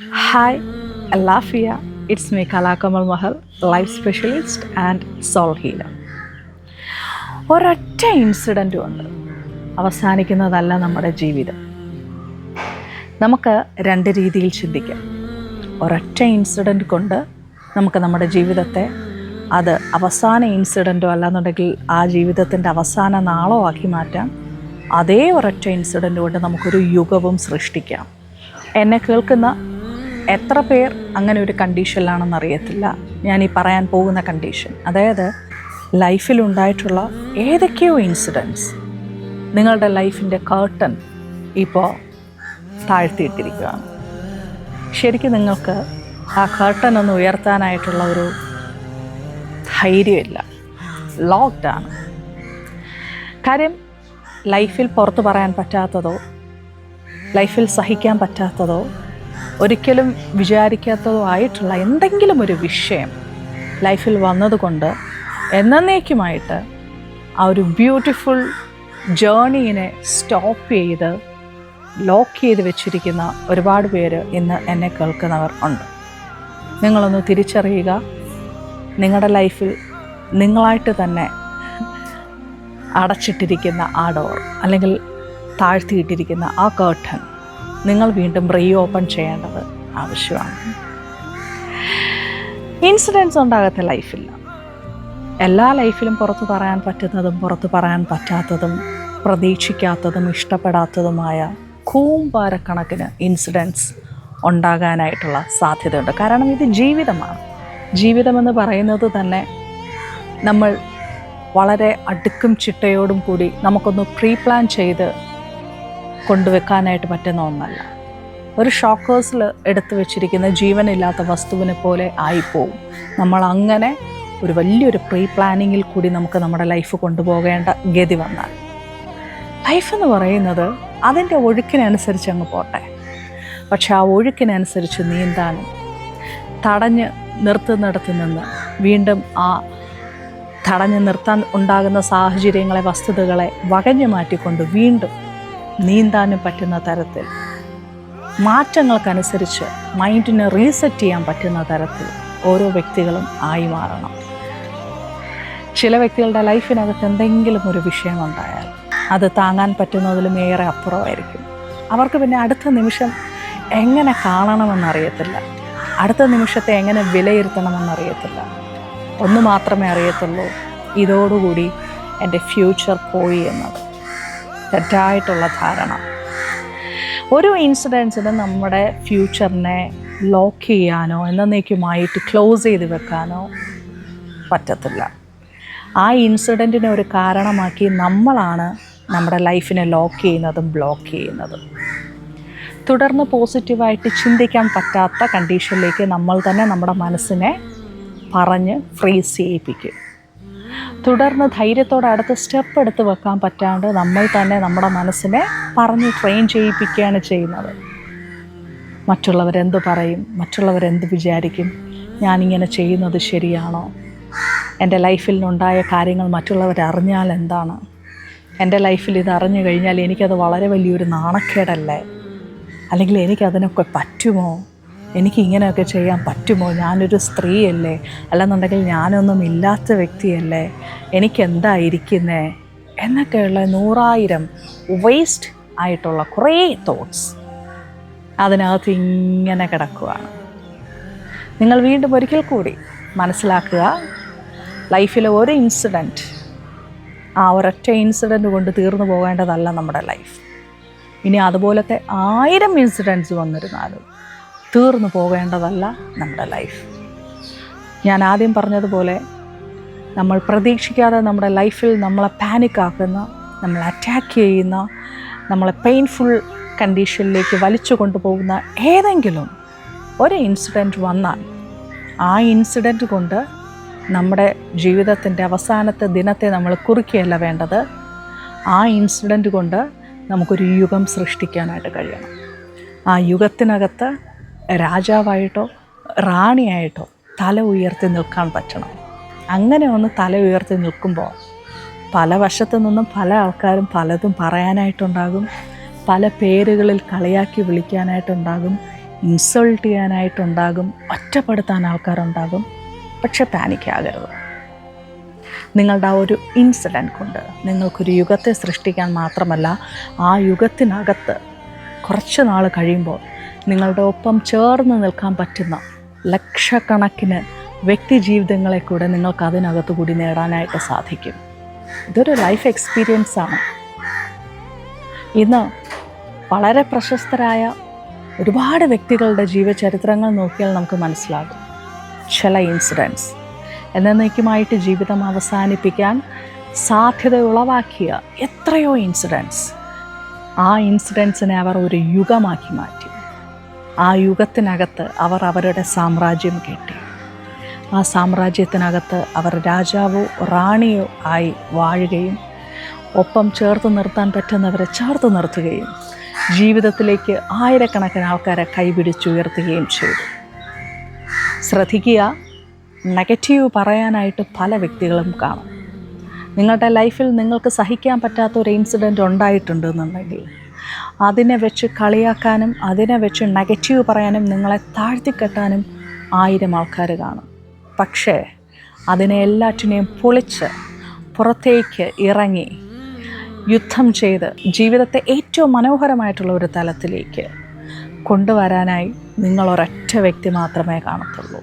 Hi, Alafia. It's me, Kala Kamal Mahal, life specialist and soul healer. ഒരൊറ്റ incident കൊണ്ട് അവസാനിക്കുന്നതല്ല നമ്മുടെ ജീവിതം. നമുക്ക് രണ്ട് രീതിയിൽ ചിന്തിക്കാം. ഒരൊറ്റ ഇൻസിഡൻ്റ് കൊണ്ട് നമുക്ക് നമ്മുടെ ജീവിതത്തെ അത് അവസാന ഇൻസിഡൻറ്റോ അല്ലാന്നുണ്ടെങ്കിൽ ആ ജീവിതത്തിൻ്റെ അവസാന നാളോ ആക്കി മാറ്റാം. അതേ ഒരൊറ്റ ഇൻസിഡൻ്റ് കൊണ്ട് നമുക്കൊരു യുഗവും സൃഷ്ടിക്കാം. എന്നെ കേൾക്കുന്ന എത്ര പേർ അങ്ങനെ ഒരു കണ്ടീഷനിലാണെന്ന് അറിയത്തില്ല. ഞാൻ ഈ പറയാൻ പോകുന്ന കണ്ടീഷൻ, അതായത് ലൈഫിലുണ്ടായിട്ടുള്ള ഏതൊക്കെയോ ഇൻസിഡൻസ് നിങ്ങളുടെ ലൈഫിൻ്റെ കർട്ടൻ ഇപ്പോൾ താഴ്ത്തിയിട്ടിരിക്കുകയാണ്. ശരിക്കും നിങ്ങൾക്ക് ആ കർട്ടൻ ഒന്ന് ഉയർത്താനായിട്ടുള്ള ഒരു ധൈര്യമില്ല, ലോക്ക്ഡാണ്. കാര്യം ലൈഫിൽ പുറത്ത് പറയാൻ പറ്റാത്തതോ ലൈഫിൽ സഹിക്കാൻ പറ്റാത്തതോ ഒരിക്കലും വിചാരിക്കാത്തതോ ആയിട്ടുള്ള എന്തെങ്കിലും ഒരു വിഷയം ലൈഫിൽ വന്നതുകൊണ്ട് എന്നേക്കുമായിട്ട് ആ ഒരു ബ്യൂട്ടിഫുൾ ജേർണീനെ സ്റ്റോപ്പ് ചെയ്ത് ലോക്ക് ചെയ്ത് വെച്ചിരിക്കുന്ന ഒരുപാട് പേര് ഇന്ന് എന്നെ കേൾക്കുന്നവർ ഉണ്ട്. നിങ്ങളൊന്ന് തിരിച്ചറിയുക, നിങ്ങളുടെ ലൈഫിൽ നിങ്ങളായിട്ട് തന്നെ അടച്ചിട്ടിരിക്കുന്ന ആ ഡോർ അല്ലെങ്കിൽ താഴ്ത്തിയിട്ടിരിക്കുന്ന ആ കർട്ടൻ നിങ്ങൾ വീണ്ടും റീ ഓപ്പൺ ചെയ്യേണ്ടത് ആവശ്യമാണ്. ഇൻസിഡൻസ് ഉണ്ടാകാത്ത ലൈഫില്ല. എല്ലാ ലൈഫിലും പുറത്ത് പറയാൻ പറ്റുന്നതും പുറത്ത് പറയാൻ പറ്റാത്തതും പ്രതീക്ഷിക്കാത്തതും ഇഷ്ടപ്പെടാത്തതുമായ കൂമ്പാരക്കണക്കിന് ഇൻസിഡൻസ് ഉണ്ടാകാനായിട്ടുള്ള സാധ്യതയുണ്ട്. കാരണം ഇത് ജീവിതമാണ്. ജീവിതമെന്ന് പറയുന്നത് തന്നെ നമ്മൾ വളരെ അടുക്കും ചിട്ടയോടും കൂടി നമുക്കൊന്ന് പ്രീ പ്ലാൻ ചെയ്ത് കൊണ്ടുവെക്കാനായിട്ട് പറ്റുന്ന ഒന്നല്ല. ഒരു ഷോക്കേഴ്സിൽ എടുത്തു വെച്ചിരിക്കുന്ന ജീവനില്ലാത്ത വസ്തുവിനെ പോലെ ആയിപ്പോവും. നമ്മൾ അങ്ങനെ ഒരു വലിയൊരു പ്രീ പ്ലാനിങ്ങിൽ കൂടി നമുക്ക് നമ്മുടെ ലൈഫ് കൊണ്ടുപോകേണ്ട ഗതി വന്നാൽ, ലൈഫെന്ന് പറയുന്നത് അതിൻ്റെ ഒഴുക്കിനനുസരിച്ച് അങ്ങ് പോട്ടെ. പക്ഷെ ആ ഒഴുക്കിനനുസരിച്ച് നീന്താനും തടഞ്ഞ് നിർത്തുന്നിടത്ത് നിന്ന് വീണ്ടും ആ തടഞ്ഞു നിർത്താൻ ഉണ്ടാകുന്ന സാഹചര്യങ്ങളെ, വസ്തുതകളെ വകഞ്ഞു മാറ്റിക്കൊണ്ട് വീണ്ടും നീന്താനും പറ്റുന്ന തരത്തിൽ, മാറ്റങ്ങൾക്കനുസരിച്ച് മൈൻഡിനെ റീസെറ്റ് ചെയ്യാൻ പറ്റുന്ന തരത്തിൽ ഓരോ വ്യക്തികളും ആയി മാറണം. ചില വ്യക്തികളുടെ ലൈഫിനകത്ത് എന്തെങ്കിലും ഒരു വിഷയം ഉണ്ടായാൽ അത് താങ്ങാൻ പറ്റുന്നതിലും ഏറെ അപ്പുറമായിരിക്കും. അവർക്ക് പിന്നെ അടുത്ത നിമിഷം എങ്ങനെ കാണണമെന്നറിയത്തില്ല, അടുത്ത നിമിഷത്തെ എങ്ങനെ വിലയിരുത്തണമെന്നറിയത്തില്ല. ഒന്ന് മാത്രമേ അറിയത്തുള്ളൂ, ഇതോടുകൂടി എൻ്റെ ഫ്യൂച്ചർ പോയി എന്നത്. തെറ്റായിട്ടുള്ള ധാരണ. ഒരു ഇൻസിഡൻസിന് നമ്മുടെ ഫ്യൂച്ചറിനെ ലോക്ക് ചെയ്യാനോ എന്നേക്കുമായിട്ട് ക്ലോസ് ചെയ്ത് വെക്കാനോ പറ്റത്തില്ല. ആ ഇൻസിഡൻറ്റിനെ ഒരു കാരണമാക്കി നമ്മളാണ് നമ്മുടെ ലൈഫിനെ ലോക്ക് ചെയ്യുന്നതും ബ്ലോക്ക് ചെയ്യുന്നതും. തുടർന്ന് പോസിറ്റീവായിട്ട് ചിന്തിക്കാൻ പറ്റാത്ത കണ്ടീഷനിലേക്ക് നമ്മൾ തന്നെ നമ്മുടെ മനസ്സിനെ പറഞ്ഞ് ഫ്രീസ് ചെയ്യിപ്പിക്കും. തുടർന്ന് ധൈര്യത്തോടെ അടുത്ത സ്റ്റെപ്പ് എടുത്ത് വെക്കാൻ പറ്റാണ്ട് നമ്മൾ തന്നെ നമ്മുടെ മനസ്സിനെ പറഞ്ഞ് ട്രെയിൻ ചെയ്യിപ്പിക്കുകയാണ് ചെയ്യുന്നത്. മറ്റുള്ളവരെന്ത് പറയും, മറ്റുള്ളവരെന്ത് വിചാരിക്കും, ഞാനിങ്ങനെ ചെയ്യുന്നത് ശരിയാണോ, എൻ്റെ ലൈഫിൽ ഉണ്ടായ കാര്യങ്ങൾ മറ്റുള്ളവരറിഞ്ഞാൽ എന്താണ്, എൻ്റെ ലൈഫിൽ ഇത് അറിഞ്ഞു കഴിഞ്ഞാൽ എനിക്കത് വളരെ വലിയൊരു നാണക്കേടല്ലേ, അല്ലെങ്കിൽ എനിക്കതിനൊക്കെ പറ്റുമോ, എനിക്ക് ഇങ്ങനെയൊക്കെ ചെയ്യാൻ പറ്റുമോ, ഞാനൊരു സ്ത്രീയല്ലേ, അല്ലെന്നുണ്ടെങ്കിൽ ഞാനൊന്നും ഇല്ലാത്ത വ്യക്തിയല്ലേ, എനിക്കെന്തായിരിക്കുന്നേ എന്നൊക്കെയുള്ള 100,000 വേസ്റ്റ് ആയിട്ടുള്ള കുറേ തോട്ട്സ് അതിനകത്ത് ഇങ്ങനെ കിടക്കുകയാണ്. നിങ്ങൾ വീണ്ടും ഒരിക്കൽ കൂടി മനസ്സിലാക്കുക, ലൈഫിലെ ഒരു ഇൻസിഡൻറ്റ്, ആ ഒരൊറ്റ ഇൻസിഡൻറ്റ് കൊണ്ട് തീർന്നു പോകേണ്ടതല്ല നമ്മുടെ ലൈഫ്. ഇനി അതുപോലത്തെ 1000 ഇൻസിഡൻറ്റ്സ് വന്നിരുന്നാലും തീർന്നു പോകേണ്ടതല്ല നമ്മുടെ ലൈഫ്. ഞാൻ ആദ്യം പറഞ്ഞതുപോലെ നമ്മൾ പ്രതീക്ഷിക്കാതെ നമ്മുടെ ലൈഫിൽ നമ്മളെ പാനിക്കാക്കുന്ന, നമ്മളെ അറ്റാക്ക് ചെയ്യുന്ന, നമ്മളെ പെയിൻഫുൾ കണ്ടീഷനിലേക്ക് വലിച്ചു കൊണ്ടുപോകുന്ന ഏതെങ്കിലും ഒരു ഇൻസിഡൻറ്റ് വന്നാൽ ആ ഇൻസിഡൻറ്റ് കൊണ്ട് നമ്മുടെ ജീവിതത്തിൻ്റെ അവസാനത്തെ ദിനത്തെ നമ്മൾ കുറിക്കുകയല്ല വേണ്ടത്. ആ ഇൻസിഡൻറ്റ് കൊണ്ട് നമുക്കൊരു യുഗം സൃഷ്ടിക്കാനായിട്ട് കഴിയണം. ആ യുഗത്തിനകത്ത് രാജാവായിട്ടോ റാണിയായിട്ടോ തല ഉയർത്തി നിൽക്കാൻ പറ്റണം. അങ്ങനെ ഒന്ന് തല ഉയർത്തി നിൽക്കുമ്പോൾ പല വശത്തു നിന്നും പല ആൾക്കാരും പലതും പറയാനായിട്ടുണ്ടാകും, പല പേരുകളിൽ കളിയാക്കി വിളിക്കാനായിട്ടുണ്ടാകും. ഇൻസൾട്ട് ചെയ്യാനായിട്ടുണ്ടാകും, ഒറ്റപ്പെടുത്താൻ ആൾക്കാരുണ്ടാകും. പക്ഷെ പാനിക്കാകരുത്. നിങ്ങളുടെ ആ ഒരു ഇൻസിഡൻറ്റ് കൊണ്ട് നിങ്ങൾക്കൊരു യുഗത്തെ സൃഷ്ടിക്കാൻ മാത്രമല്ല, ആ യുഗത്തിനകത്ത് കുറച്ച് നാൾ കഴിയുമ്പോൾ നിങ്ങളുടെ ഒപ്പം ചേർന്ന് നിൽക്കാൻ പറ്റുന്ന ലക്ഷക്കണക്കിന് വ്യക്തി ജീവിതങ്ങളെ കൂടെ നിങ്ങൾക്ക് അതിനകത്ത് കൂടി നേടാനായിട്ട് സാധിക്കും. ഇതൊരു ലൈഫ് എക്സ്പീരിയൻസാണ്. ഇന്ന് വളരെ പ്രശസ്തരായ ഒരുപാട് വ്യക്തികളുടെ ജീവചരിത്രങ്ങൾ നോക്കിയാൽ നമുക്ക് മനസ്സിലാകും. ചില ഇൻസിഡൻസ് എന്നേക്കുമായിട്ട് ജീവിതം അവസാനിപ്പിക്കാൻ സാധ്യത ഉളവാക്കിയ എത്രയോ ഇൻസിഡൻസ്, ആ ഇൻസിഡൻസിനെ അവർ ഒരു യുഗമാക്കി മാറ്റി. ആ യുഗത്തിനകത്ത് അവർ അവരുടെ സാമ്രാജ്യം കെട്ടി. ആ സാമ്രാജ്യത്തിനകത്ത് അവർ രാജാവോ റാണിയോ ആയി വാഴുകയും ഒപ്പം ചേർത്ത് നിർത്താൻ പറ്റുന്നവരെ ചേർത്ത് നിർത്തുകയും ജീവിതത്തിലേക്ക് ആയിരക്കണക്കിന് ആൾക്കാരെ കൈപിടിച്ചുയർത്തുകയും ചെയ്തു. ശ്രദ്ധിക്കുക, നെഗറ്റീവ് പറയാനായിട്ട് പല വ്യക്തികളും കാണും. നിങ്ങളുടെ ലൈഫിൽ നിങ്ങൾക്ക് സഹിക്കാൻ പറ്റാത്ത ഒരു ഇൻസിഡൻറ്റ് ഉണ്ടായിട്ടുണ്ടെന്നുണ്ടെങ്കിൽ അതിനെ വെച്ച് കളിയാക്കാനും അതിനെ വെച്ച് നെഗറ്റീവ് പറയാനും നിങ്ങളെ താഴ്ത്തിക്കെട്ടാനും 1000 ആൾക്കാർ കാണും. പക്ഷേ അതിനെ എല്ലാറ്റിനെയും പൊളിച്ച് പുറത്തേക്ക് ഇറങ്ങി യുദ്ധം ചെയ്ത് ജീവിതത്തെ ഏറ്റവും മനോഹരമായിട്ടുള്ള ഒരു തലത്തിലേക്ക് കൊണ്ടുവരാനായി നിങ്ങൾ ഒരൊറ്റ വ്യക്തി മാത്രമേ കാണത്തുള്ളൂ.